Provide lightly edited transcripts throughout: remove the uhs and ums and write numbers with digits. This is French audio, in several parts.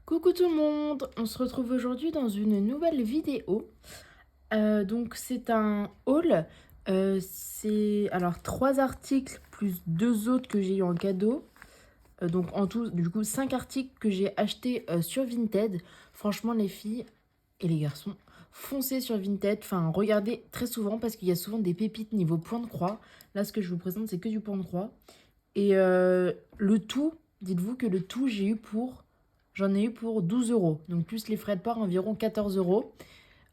Coucou tout le monde, on se retrouve aujourd'hui dans une nouvelle vidéo. Donc c'est un haul, c'est alors 3 articles plus 2 autres que j'ai eu en cadeau. Donc en tout du coup 5 articles que j'ai achetés sur Vinted. Franchement les filles et les garçons, foncez sur Vinted, enfin regardez très souvent parce qu'il y a souvent des pépites niveau point de croix. Là ce que je vous présente c'est que du point de croix. Et le tout, dites-vous que le tout, j'en ai eu pour 12 euros. Donc plus les frais de port, environ 14 euros.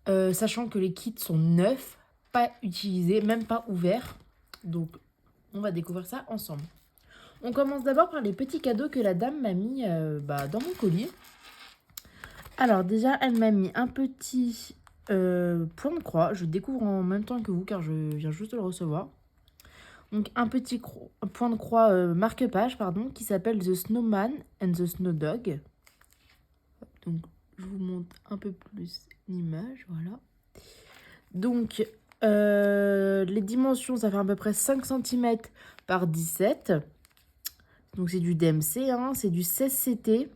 Sachant que les kits sont neufs, pas utilisés, même pas ouverts. Donc on va découvrir ça ensemble. On commence d'abord par les petits cadeaux que la dame m'a mis dans mon colis. Alors déjà, elle m'a mis un petit point de croix. Je découvre en même temps que vous car je viens juste de le recevoir. Donc un petit point de croix marque-page qui s'appelle The Snowman and the Snow Dog. Donc je vous montre un peu plus l'image, voilà. Donc les dimensions, ça fait à peu près 5 cm par 17. Donc c'est du DMC, hein, c'est du 16CT.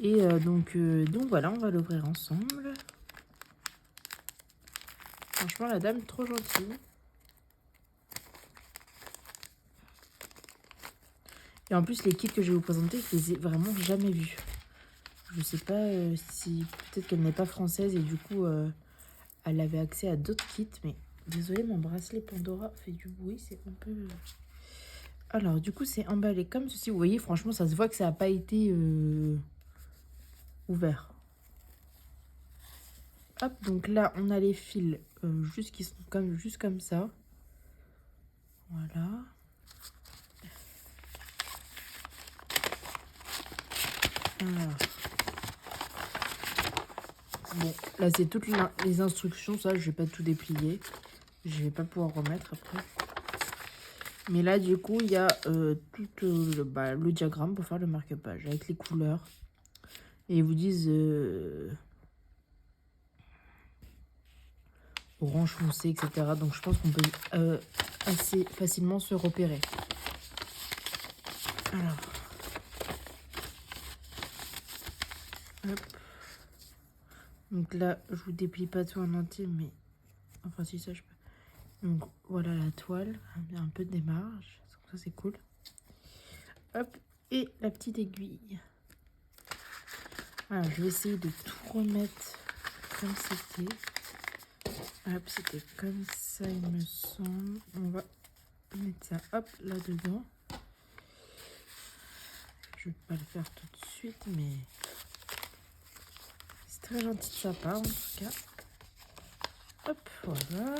Et donc voilà, on va l'ouvrir ensemble. Franchement, la dame est trop gentille. Et en plus, les kits que je vais vous présenter, je les ai vraiment jamais vus. Je sais pas si peut-être qu'elle n'est pas française et du coup elle avait accès à d'autres kits, mais désolé, mon bracelet Pandora fait du bruit, c'est un peu. Alors du coup c'est emballé comme ceci. Vous voyez, franchement ça se voit que ça n'a pas été ouvert. Hop, donc là on a les fils juste qui sont juste comme ça. Voilà. Alors. Bon, là c'est toutes les instructions, ça je vais pas tout déplier. Je vais pas pouvoir remettre après. Mais là du coup il y a tout le diagramme pour faire le marque-page avec les couleurs. Et ils vous disent orange foncé, etc. Donc je pense qu'on peut assez facilement se repérer. Alors. Hop. Donc là, je vous déplie pas tout en entier, mais... Enfin, si ça, je peux. Donc voilà la toile. Un peu de démarrage. Ça, c'est cool. Hop. Et la petite aiguille. Alors, je vais essayer de tout remettre comme c'était. Hop, c'était comme ça, il me semble. On va mettre ça, hop, là-dedans. Je vais pas le faire tout de suite, mais... C'est très gentil de sa part, en tout cas. Hop, voilà.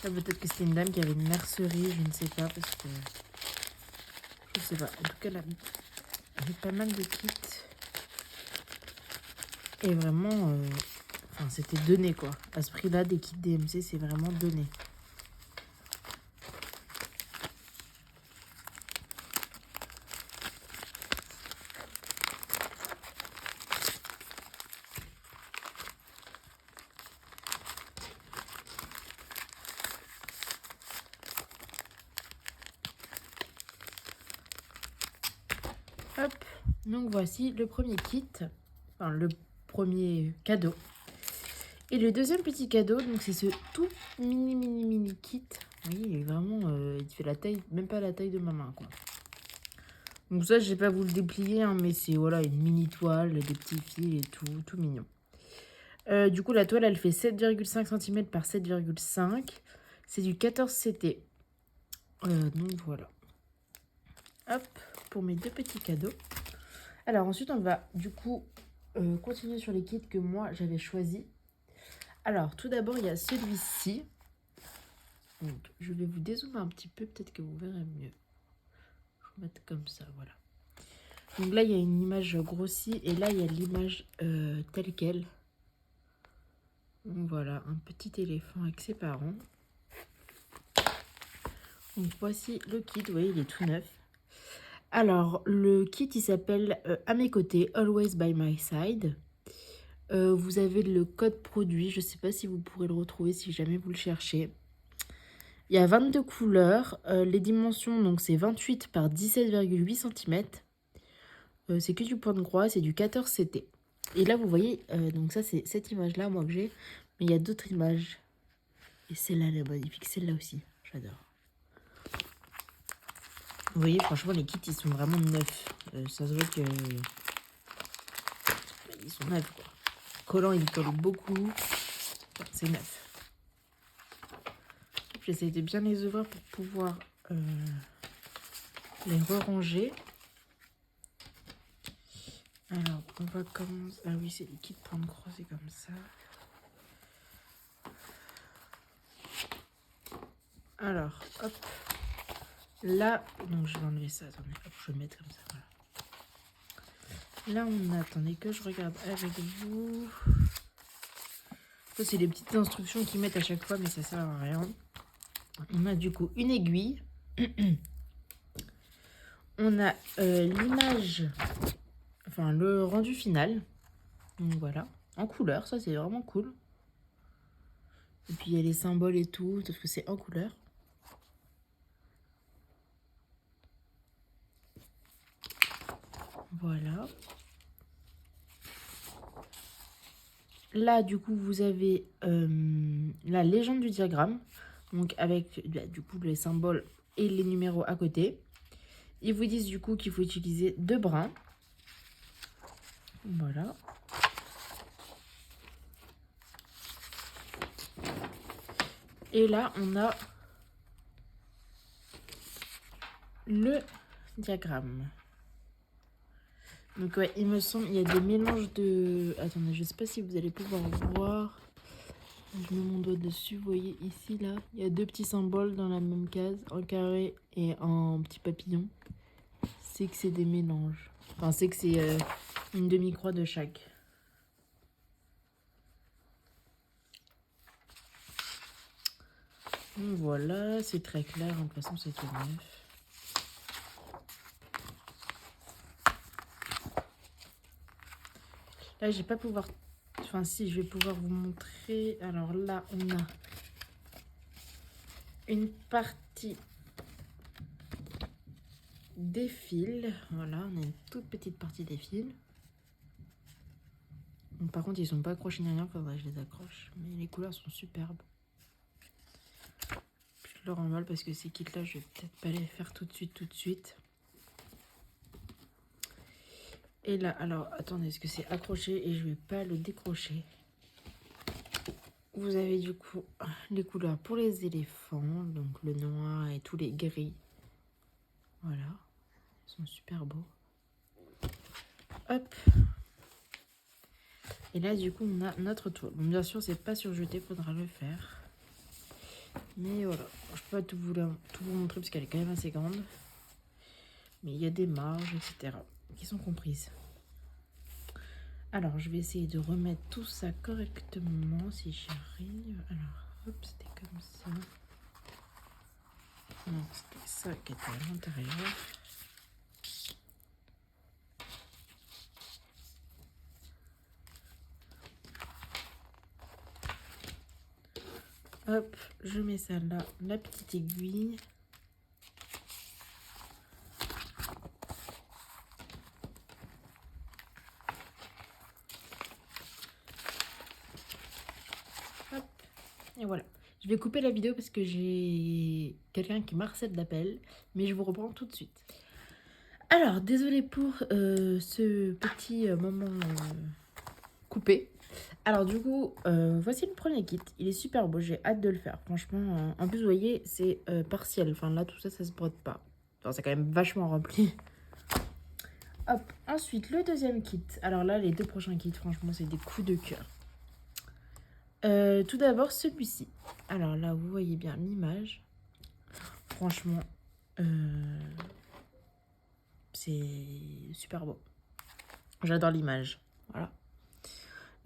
Là, peut-être que c'était une dame qui avait une mercerie, je ne sais pas, parce que... Je sais pas. En tout cas, elle avait pas mal de kits. Et vraiment... Enfin, c'était donné, quoi. À ce prix-là, des kits DMC, c'est vraiment donné. Hop, donc voici le premier kit, enfin le premier cadeau. Et le deuxième petit cadeau, donc c'est ce tout mini kit. Vous voyez, il est vraiment, il fait la taille, même pas la taille de ma main, quoi. Donc ça, je vais pas vous le déplier, hein, mais c'est voilà une mini toile, des petits fils et tout mignon. Du coup, la toile, elle fait 7,5 cm par 7,5. C'est du 14CT. Donc voilà. Hop, pour mes deux petits cadeaux. Alors ensuite, on va du coup continuer sur les kits que moi j'avais choisis. Alors tout d'abord, il y a celui-ci. Donc je vais vous dézoomer un petit peu, peut-être que vous verrez mieux. Je vais mettre comme ça, voilà. Donc là, il y a une image grossie et là, il y a l'image telle quelle. Donc voilà, un petit éléphant avec ses parents. Donc voici le kit, vous voyez, il est tout neuf. Alors, le kit, il s'appelle À mes côtés, Always by my side. Vous avez le code produit, je ne sais pas si vous pourrez le retrouver si jamais vous le cherchez. Il y a 22 couleurs. Les dimensions, donc c'est 28 par 17,8 cm. C'est que du point de croix, c'est du 14 CT. Et là, vous voyez, donc ça, c'est cette image-là, moi, que j'ai. Mais il y a d'autres images. Et celle-là, elle est magnifique. Celle-là aussi, j'adore. Vous voyez, franchement, les kits, ils sont vraiment neufs. Ça se voit que... Ils sont neufs, quoi. Collant, il colle beaucoup. C'est neuf. J'essaie de bien les ouvrir pour pouvoir les re-ranger. Alors, on va commencer... Ah oui, c'est les kits point de croix, c'est comme ça. Alors, hop. Là, donc je vais enlever ça. Attendez, hop, je vais mettre comme ça. Voilà. Là, on a... Attendez que je regarde avec vous. Ça, c'est les petites instructions qu'ils mettent à chaque fois, mais ça sert à rien. On a du coup une aiguille. On a l'image, enfin le rendu final. Donc voilà, en couleur, ça c'est vraiment cool. Et puis il y a les symboles et tout, sauf que c'est en couleur. Voilà. Là, du coup, vous avez la légende du diagramme. Donc avec du coup les symboles et les numéros à côté. Ils vous disent du coup qu'il faut utiliser 2 brins. Voilà. Et là, on a le diagramme. Donc ouais, il me semble, il y a des mélanges de... Attendez, je sais pas si vous allez pouvoir voir. Je mets mon doigt dessus, vous voyez ici, là. Il y a 2 petits symboles dans la même case, en carré et en petit papillon. C'est que c'est des mélanges. Enfin, c'est que c'est une demi-croix de chaque. Donc voilà, c'est très clair, de toute façon c'est tout neuf. Là, je vais pas pouvoir... Enfin, si, je vais pouvoir vous montrer. Alors là, on a une partie des fils. Voilà, on a une toute petite partie des fils. Donc, par contre, ils sont pas accrochés ni rien, faudrait que je les accroche. Mais les couleurs sont superbes. Je le remballe parce que ces kits-là, je vais peut-être pas les faire tout de suite. Et là, alors, attendez, est-ce que c'est accroché et je vais pas le décrocher. Vous avez du coup les couleurs pour les éléphants, donc le noir et tous les gris. Voilà, ils sont super beaux. Hop. Et là, du coup, on a notre toile. Bon, bien sûr, c'est pas surjeté, faudra le faire. Mais voilà, je peux pas tout vous montrer parce qu'elle est quand même assez grande. Mais il y a des marges, etc. qui sont comprises. Alors, je vais essayer de remettre tout ça correctement si j'y arrive. Alors, hop, c'était comme ça. Non, c'était ça qui était à l'intérieur. Hop, je mets ça là, la petite aiguille. Hop, et voilà. Je vais couper la vidéo parce que j'ai quelqu'un qui m'harcèle d'appel, mais je vous reprends tout de suite. Alors, désolée pour ce petit moment coupé. Alors du coup, voici le premier kit. Il est super beau, j'ai hâte de le faire. Franchement, en plus, vous voyez, c'est partiel. Enfin là, tout ça, ça se brode pas. Enfin, c'est quand même vachement rempli. Hop, ensuite, le deuxième kit. Alors là, les 2 prochains kits, franchement, c'est des coups de cœur. Tout d'abord, celui-ci. Alors là, vous voyez bien l'image. Franchement, c'est super beau. J'adore l'image. Voilà.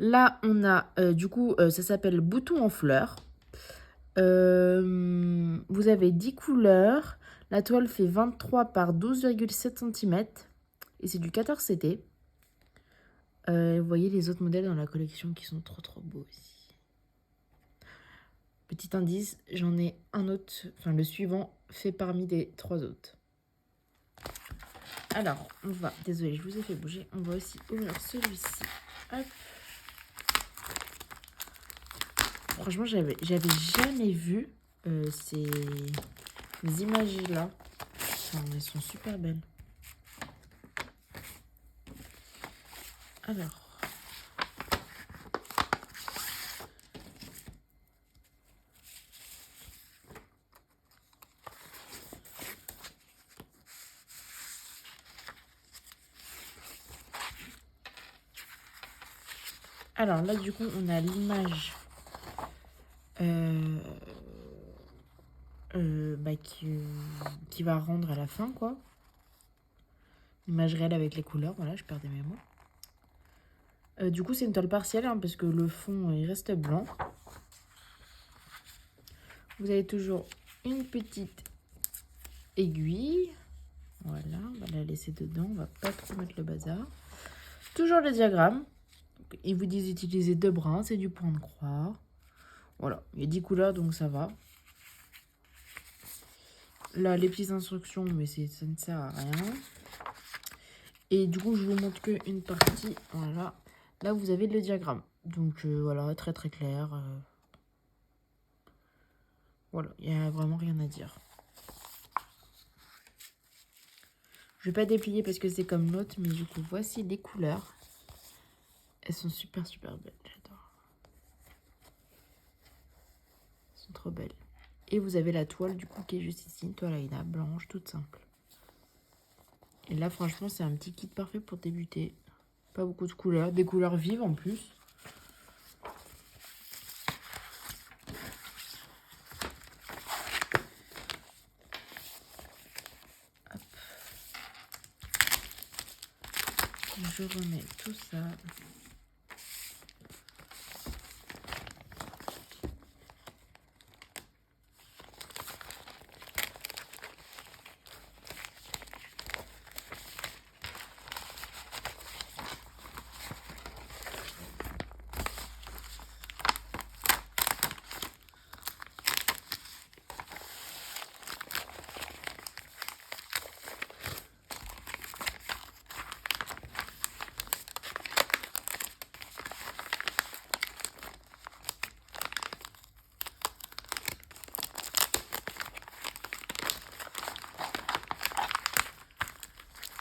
Là, on a, du coup, ça s'appelle Bouton en fleurs. Vous avez 10 couleurs. La toile fait 23 par 12,7 cm. Et c'est du 14 CT. Vous voyez les autres modèles dans la collection qui sont trop beaux aussi. Petit indice, j'en ai un autre, enfin le suivant, fait parmi les 3 autres. Alors, on va, désolée, je vous ai fait bouger, on va aussi ouvrir celui-ci. Hop. Franchement, j'avais jamais vu ces images-là. Enfin, elles sont super belles. Alors. Alors là, du coup, on a l'image qui va rendre à la fin, quoi. L'image réelle avec les couleurs, voilà, je perds des mémoires. Du coup, c'est une toile partielle, hein, parce que le fond, il reste blanc. Vous avez toujours une petite aiguille. Voilà, on va la laisser dedans, on va pas trop mettre le bazar. Toujours le diagramme. Ils vous disent d'utiliser 2 brins, c'est du point de croix. Voilà, il y a 10 couleurs, donc ça va. Là, les petites instructions, mais ça ne sert à rien. Et du coup, je vous montre qu'une partie. Voilà. Là, vous avez le diagramme. Donc, voilà, très très clair. Voilà, il n'y a vraiment rien à dire. Je vais pas déplier parce que c'est comme l'autre, mais du coup, voici les couleurs. Elles sont super super belles, j'adore. Elles sont trop belles. Et vous avez la toile du coup qui est juste ici, une toile Aïda blanche, toute simple. Et là, franchement, c'est un petit kit parfait pour débuter. Pas beaucoup de couleurs, des couleurs vives en plus. Hop. Je remets tout ça.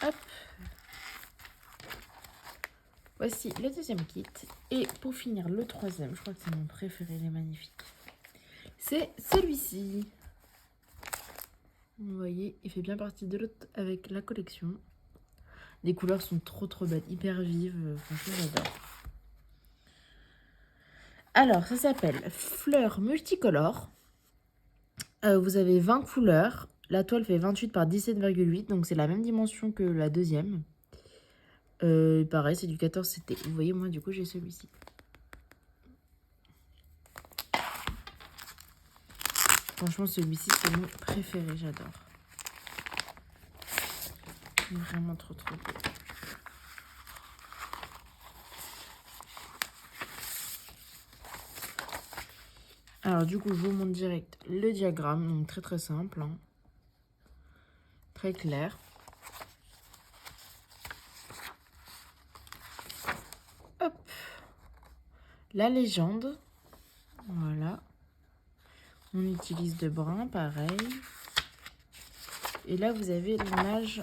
Hop. Voici le deuxième kit. Et pour finir, le troisième, je crois que c'est mon préféré, il est magnifique. C'est celui-ci. Vous voyez, il fait bien partie de l'autre avec la collection. Les couleurs sont trop trop belles, hyper vives. Franchement, j'adore. Alors, ça s'appelle Fleurs multicolores. Vous avez 20 couleurs. La toile fait 28 par 17,8, donc c'est la même dimension que la deuxième. Pareil, c'est du 14 CT. Vous voyez, moi, du coup, j'ai celui-ci. Franchement, celui-ci, c'est mon préféré. J'adore. Vraiment trop, trop beau. Alors, du coup, je vous montre direct le diagramme. Donc, très, très simple. Hein. Très clair. Hop. La légende. Voilà. On utilise 2 brins, pareil. Et là, vous avez l'image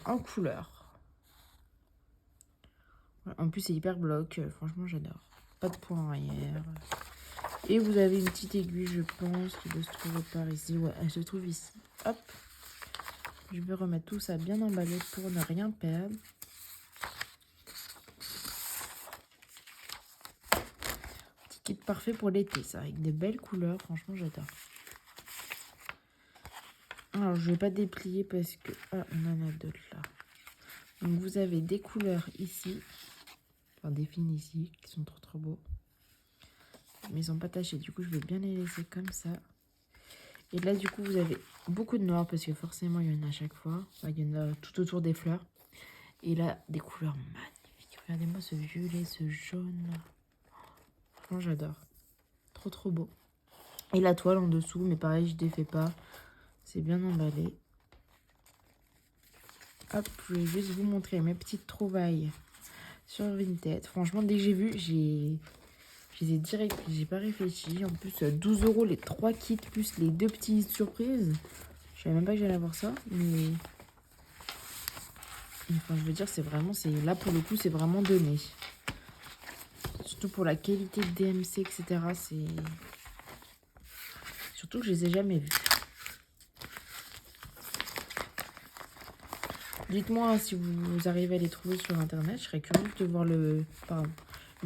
en couleur. En plus, c'est hyper bloc. Franchement, j'adore. Pas de point en arrière. Et vous avez une petite aiguille, je pense, qui doit se trouver par ici. Ouais, elle se trouve ici. Hop. Je vais remettre tout ça bien emballé pour ne rien perdre. Petit kit parfait pour l'été, ça. Avec des belles couleurs. Franchement, j'adore. Alors, je vais pas déplier parce que... Ah, on en a d'autres là. Donc, vous avez des couleurs ici. Enfin, des fines ici, qui sont trop trop beaux. Mais ils sont pas tachés. Du coup, je vais bien les laisser comme ça. Et là, du coup, vous avez beaucoup de noir parce que forcément, il y en a à chaque fois. Enfin, il y en a tout autour des fleurs. Et là, des couleurs magnifiques. Regardez-moi ce violet, ce jaune. Franchement, j'adore. Trop trop beau. Et la toile en dessous, mais pareil, je défais pas. C'est bien emballé. Hop, je vais juste vous montrer mes petites trouvailles sur Vinted. Franchement, dès que j'ai vu, j'ai les ai direct, j'ai pas réfléchi. En plus, 12 € les 3 kits plus les 2 petites surprises. Je savais même pas que j'allais avoir ça, mais enfin, je veux dire, c'est vraiment, là pour le coup, c'est vraiment donné. Surtout pour la qualité de DMC, etc. C'est surtout que je les ai jamais vus. Dites-moi si vous arrivez à les trouver sur internet. Je serais curieuse de voir le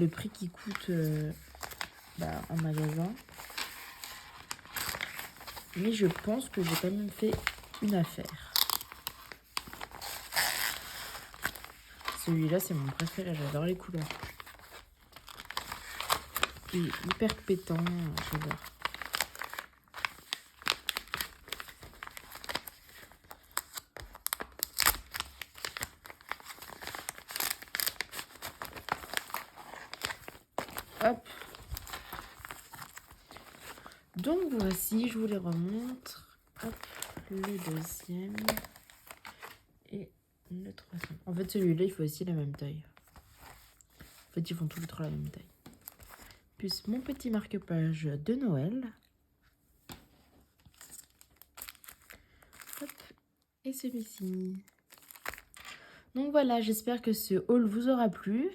prix qui coûte en magasin. Mais je pense que j'ai quand même fait une affaire. Celui-là, c'est mon préféré. J'adore les couleurs. Il est hyper pétant. J'adore. Hop. Donc voici, je vous les remontre. Hop, le deuxième. Et le troisième. En fait, celui-là, il faut aussi la même taille. En fait, ils font tous les trois la même taille. Plus mon petit marque-page de Noël. Hop. Et celui-ci. Donc voilà, j'espère que ce haul vous aura plu.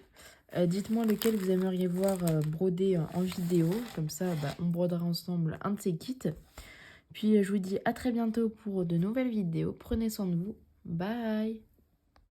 Dites-moi lequel vous aimeriez voir brodé en vidéo. Comme ça, on brodera ensemble un de ces kits. Puis je vous dis à très bientôt pour de nouvelles vidéos. Prenez soin de vous. Bye!